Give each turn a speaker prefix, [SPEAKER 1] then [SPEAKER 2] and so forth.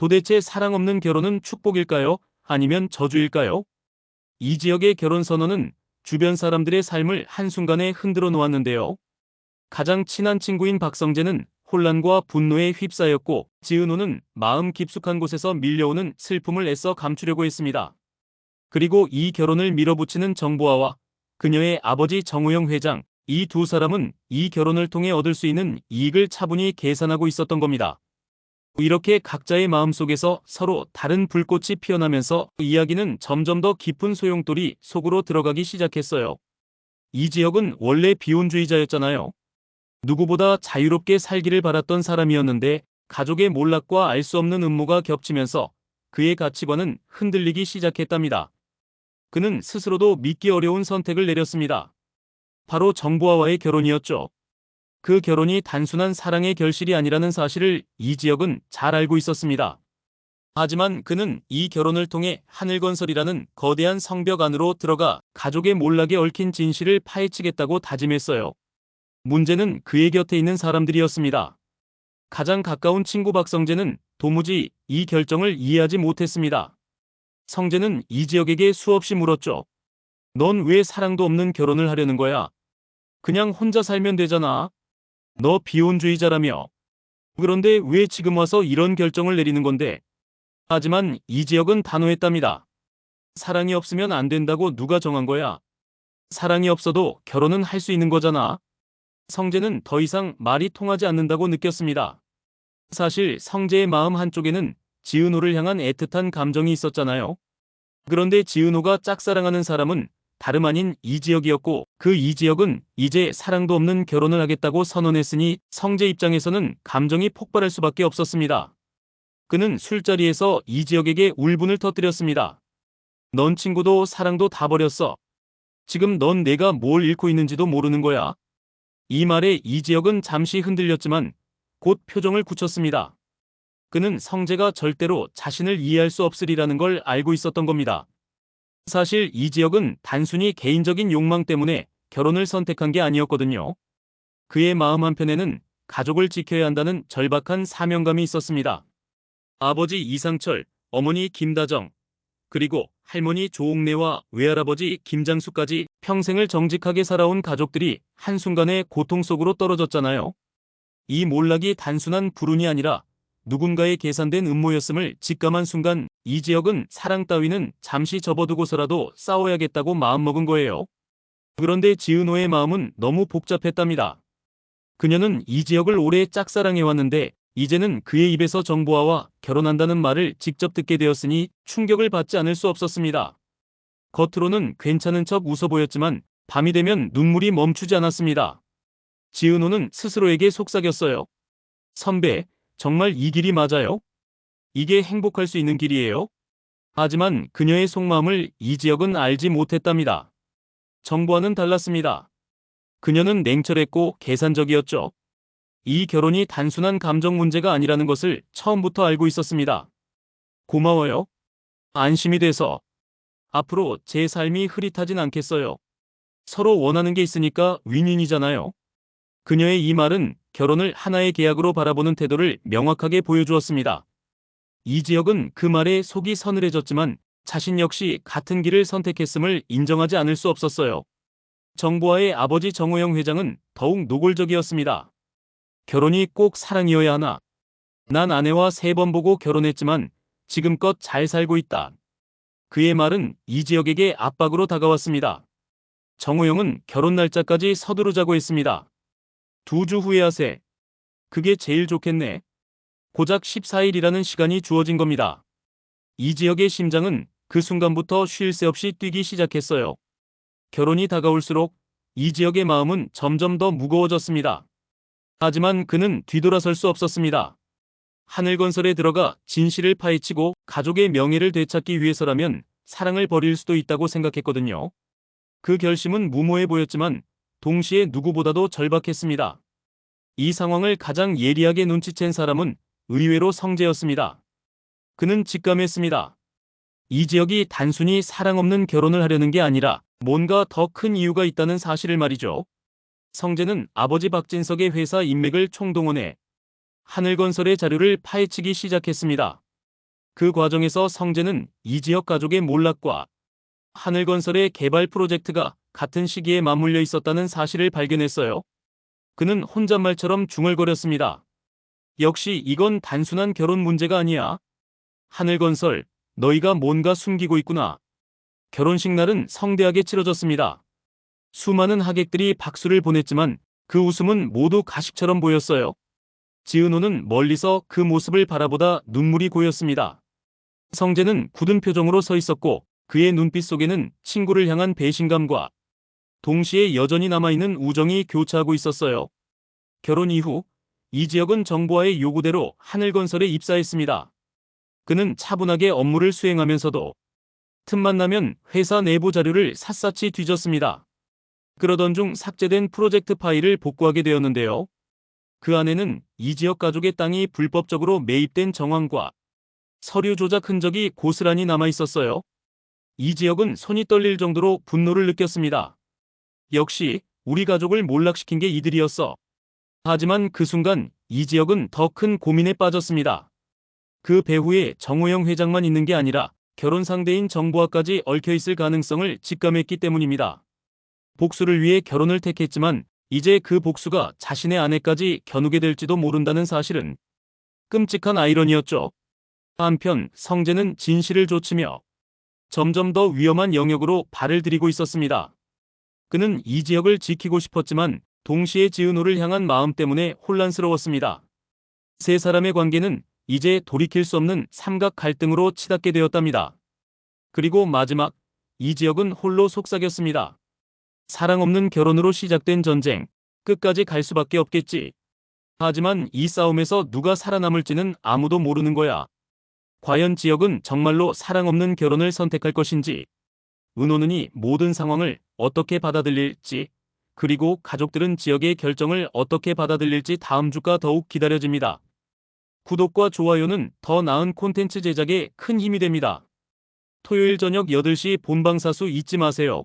[SPEAKER 1] 도대체 사랑 없는 결혼은 축복일까요? 아니면 저주일까요? 이 지역의 결혼 선언은 주변 사람들의 삶을 한순간에 흔들어 놓았는데요. 가장 친한 친구인 박성재는 혼란과 분노에 휩싸였고, 지은호는 마음 깊숙한 곳에서 밀려오는 슬픔을 애써 감추려고 했습니다. 그리고 이 결혼을 밀어붙이는 정보아와 그녀의 아버지 정우영 회장, 이 두 사람은 이 결혼을 통해 얻을 수 있는 이익을 차분히 계산하고 있었던 겁니다. 이렇게 각자의 마음속에서 서로 다른 불꽃이 피어나면서 이야기는 점점 더 깊은 소용돌이 속으로 들어가기 시작했어요. 이 지역은 원래 비혼주의자였잖아요. 누구보다 자유롭게 살기를 바랐던 사람이었는데, 가족의 몰락과 알 수 없는 음모가 겹치면서 그의 가치관은 흔들리기 시작했답니다. 그는 스스로도 믿기 어려운 선택을 내렸습니다. 바로 정보아와의 결혼이었죠. 그 결혼이 단순한 사랑의 결실이 아니라는 사실을 이 지역은 잘 알고 있었습니다. 하지만 그는 이 결혼을 통해 하늘건설이라는 거대한 성벽 안으로 들어가 가족의 몰락에 얽힌 진실을 파헤치겠다고 다짐했어요. 문제는 그의 곁에 있는 사람들이었습니다. 가장 가까운 친구 박성재는 도무지 이 결정을 이해하지 못했습니다. 성재는 이 지역에게 수없이 물었죠. 넌 왜 사랑도 없는 결혼을 하려는 거야? 그냥 혼자 살면 되잖아. 너 비혼주의자라며. 그런데 왜 지금 와서 이런 결정을 내리는 건데? 하지만 이 지역은 단호했답니다. 사랑이 없으면 안 된다고 누가 정한 거야? 사랑이 없어도 결혼은 할 수 있는 거잖아. 성재는 더 이상 말이 통하지 않는다고 느꼈습니다. 사실 성재의 마음 한쪽에는 지은호를 향한 애틋한 감정이 있었잖아요. 그런데 지은호가 짝사랑하는 사람은 다름 아닌 이지혁이었고, 그 이지혁은 이제 사랑도 없는 결혼을 하겠다고 선언했으니 성재 입장에서는 감정이 폭발할 수밖에 없었습니다. 그는 술자리에서 이지혁에게 울분을 터뜨렸습니다. 넌 친구도 사랑도 다 버렸어. 지금 넌 내가 뭘 잃고 있는지도 모르는 거야. 이 말에 이지혁은 잠시 흔들렸지만 곧 표정을 굳혔습니다. 그는 성재가 절대로 자신을 이해할 수 없으리라는 걸 알고 있었던 겁니다. 사실 이지혁은 단순히 개인적인 욕망 때문에 결혼을 선택한 게 아니었거든요. 그의 마음 한편에는 가족을 지켜야 한다는 절박한 사명감이 있었습니다. 아버지 이상철, 어머니 김다정, 그리고 할머니 조옥래와 외할아버지 김장수까지 평생을 정직하게 살아온 가족들이 한순간에 고통 속으로 떨어졌잖아요. 이 몰락이 단순한 불운이 아니라 누군가의 계산된 음모였음을 직감한 순간 이지혁은 사랑 따위는 잠시 접어두고서라도 싸워야겠다고 마음먹은 거예요. 그런데 지은호의 마음은 너무 복잡했답니다. 그녀는 이지혁을 오래 짝사랑해왔는데 이제는 그의 입에서 정보아와 결혼한다는 말을 직접 듣게 되었으니 충격을 받지 않을 수 없었습니다. 겉으로는 괜찮은 척 웃어 보였지만 밤이 되면 눈물이 멈추지 않았습니다. 지은호는 스스로에게 속삭였어요. 선배, 정말 이 길이 맞아요? 이게 행복할 수 있는 길이에요? 하지만 그녀의 속마음을 이지혁은 알지 못했답니다. 정보와는 달랐습니다. 그녀는 냉철했고 계산적이었죠. 이 결혼이 단순한 감정 문제가 아니라는 것을 처음부터 알고 있었습니다. 고마워요. 안심이 돼서. 앞으로 제 삶이 흐릿하진 않겠어요. 서로 원하는 게 있으니까 윈윈이잖아요. 그녀의 이 말은 결혼을 하나의 계약으로 바라보는 태도를 명확하게 보여주었습니다. 이지혁은 그 말에 속이 서늘해졌지만 자신 역시 같은 길을 선택했음을 인정하지 않을 수 없었어요. 정보아의 아버지 정우영 회장은 더욱 노골적이었습니다. 결혼이 꼭 사랑이어야 하나? 난 아내와 3번 보고 결혼했지만 지금껏 잘 살고 있다. 그의 말은 이지혁에게 압박으로 다가왔습니다. 정우영은 결혼 날짜까지 서두르자고 했습니다. 2주 후에 하세. 그게 제일 좋겠네. 고작 14일이라는 시간이 주어진 겁니다. 이지혁의 심장은 그 순간부터 쉴 새 없이 뛰기 시작했어요. 결혼이 다가올수록 이지혁의 마음은 점점 더 무거워졌습니다. 하지만 그는 뒤돌아설 수 없었습니다. 하늘건설에 들어가 진실을 파헤치고 가족의 명예를 되찾기 위해서라면 사랑을 버릴 수도 있다고 생각했거든요. 그 결심은 무모해 보였지만 동시에 누구보다도 절박했습니다. 이 상황을 가장 예리하게 눈치챈 사람은 의외로 성재였습니다. 그는 직감했습니다. 이지혁이 단순히 사랑 없는 결혼을 하려는 게 아니라 뭔가 더 큰 이유가 있다는 사실을 말이죠. 성재는 아버지 박진석의 회사 인맥을 총동원해 하늘건설의 자료를 파헤치기 시작했습니다. 그 과정에서 성재는 이지혁 가족의 몰락과 하늘건설의 개발 프로젝트가 같은 시기에 맞물려 있었다는 사실을 발견했어요. 그는 혼잣말처럼 중얼거렸습니다. 역시 이건 단순한 결혼 문제가 아니야. 하늘건설, 너희가 뭔가 숨기고 있구나. 결혼식 날은 성대하게 치러졌습니다. 수많은 하객들이 박수를 보냈지만 그 웃음은 모두 가식처럼 보였어요. 지은호는 멀리서 그 모습을 바라보다 눈물이 고였습니다. 성재는 굳은 표정으로 서 있었고 그의 눈빛 속에는 친구를 향한 배신감과 동시에 여전히 남아있는 우정이 교차하고 있었어요. 결혼 이후 이지혁은 정부와의 요구대로 하늘건설에 입사했습니다. 그는 차분하게 업무를 수행하면서도 틈만 나면 회사 내부 자료를 샅샅이 뒤졌습니다. 그러던 중 삭제된 프로젝트 파일을 복구하게 되었는데요. 그 안에는 이지혁 가족의 땅이 불법적으로 매입된 정황과 서류 조작 흔적이 고스란히 남아 있었어요. 이지혁은 손이 떨릴 정도로 분노를 느꼈습니다. 역시 우리 가족을 몰락시킨 게 이들이었어. 하지만 그 순간 이지혁은 더 큰 고민에 빠졌습니다. 그 배후에 정호영 회장만 있는 게 아니라 결혼 상대인 정보화까지 얽혀 있을 가능성을 직감했기 때문입니다. 복수를 위해 결혼을 택했지만 이제 그 복수가 자신의 아내까지 겨누게 될지도 모른다는 사실은 끔찍한 아이러니였죠. 한편 성재는 진실을 좇으며 점점 더 위험한 영역으로 발을 들이고 있었습니다. 그는 이지혁을 지키고 싶었지만 동시에 지은호를 향한 마음 때문에 혼란스러웠습니다. 세 사람의 관계는 이제 돌이킬 수 없는 삼각 갈등으로 치닫게 되었답니다. 그리고 마지막, 이지혁은 홀로 속삭였습니다. 사랑 없는 결혼으로 시작된 전쟁, 끝까지 갈 수밖에 없겠지. 하지만 이 싸움에서 누가 살아남을지는 아무도 모르는 거야. 과연 지혁은 정말로 사랑 없는 결혼을 선택할 것인지, 은호는 이 모든 상황을 어떻게 받아들일지, 그리고 가족들은 지혁의 결정을 어떻게 받아들일지 다음 주가 더욱 기다려집니다. 구독과 좋아요는 더 나은 콘텐츠 제작에 큰 힘이 됩니다. 토요일 저녁 8시 본방사수 잊지 마세요.